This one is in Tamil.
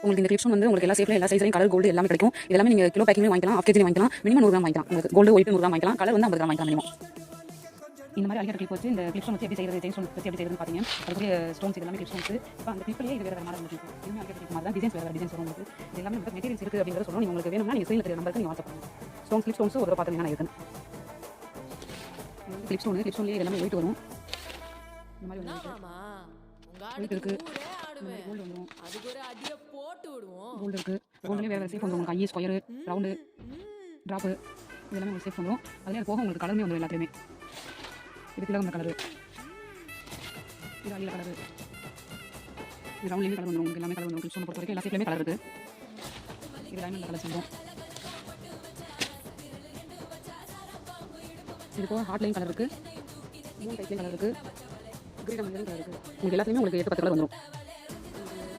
உங்களுக்கு இந்த கிளிப்ஸ் வந்து உங்களுக்கு எல்லா ஷேப்ல எல்லா சைஸ்லையும் கலர் கோல்டு எல்லாமே கிடைக்கும். எல்லாமே நீங்க கிலோ பேக்கிங்ல வாங்கிக்கலாம், ஆஃப் கேஜி வாங்கிக்கலாம், மினிமம் 100 கிராம் வாங்கிக்கலாம். உங்களுக்கு கோல்டு ஒயிட் 100 கிராம் வாங்கிக்கலாம், கலர் வந்து 50 கிராம் வாங்கிக்கலாம் மினிமம். இந்த மாதிரி அலிகேட்டர் கிளிப் வச்சு இந்த கிளிப்ஸ் வச்சு எப்படி செய்யறது, செயின் ஸ்டோன் வச்சு எப்படி செய்யறதுன்னு பாத்தீங்க. அதுக்குரிய ஸ்டோன்ஸ் எல்லாமே கிளிப்ஸ் வந்து இப்போ அந்த கிளிப்லயே இது வேற மாடல் இருக்கு. இதுமே அலிகேட்டர் கிளிப் மாதிரி தான், டிசைன்ஸ் வேற டிசைன்ஸ் வரும் உங்களுக்கு. இது எல்லாமே நம்ம மெட்டீரியல்ஸ் இருக்கு அப்படிங்கறத சொல்லணும். உங்களுக்கு வேணும்னா நீங்க ஸ்கிரீன்ல தெரிய நம்பருக்கு நீங்க வாட்ஸ்அப் பண்ணுங்க. ஸ்டோன்ஸ் கிளிப் ஸ்டோன்ஸ் ஒரு தடவை பாத்தீங்கன்னா இருக்குன்னு கிளிப் ஸ்டோன்லயே எல்லாமே ஒயிட் வரும். இந்த மாதிரி ஒயிட் இருக்கு, கோல்டு வந்துடும், அதுக்கு ஒரு அடிய போட்டு விடுவோம். கோல்டு இருக்கு, கோல்டுலேயே வேற ஷேப் வந்துடும். உங்களுக்கு ஐ ஸ்கொயர், ரவுண்டு, ட்ராப்பு இது எல்லாமே உங்களுக்கு ஷேப் வந்துடும். அதுலேயே அது போக உங்களுக்கு கலருமே வந்துடும் எல்லாத்தையுமே. இது கிலோ கலரு, இது அடியில் கலரு, இது ரவுண்ட்லேயுமே கலர் வந்துடும். உங்களுக்கு எல்லாமே கலர் வந்துடும். கிளிப்ஸ் பொறுத்த வரைக்கும் எல்லா ஷேப்லேயுமே கலர் இருக்குது. இது டைமண்ட் கலர் சொல்லுவோம். இது போக ஹார்ட்லையும் கலர் இருக்குது, மூணு டைப்லேயும் கலர் இருக்குது, கிரீன் கலர் இருக்குது. உங்களுக்கு எல்லாத்துலேயுமே உங்களுக்கு 8-10 கலர் வந்துடும்.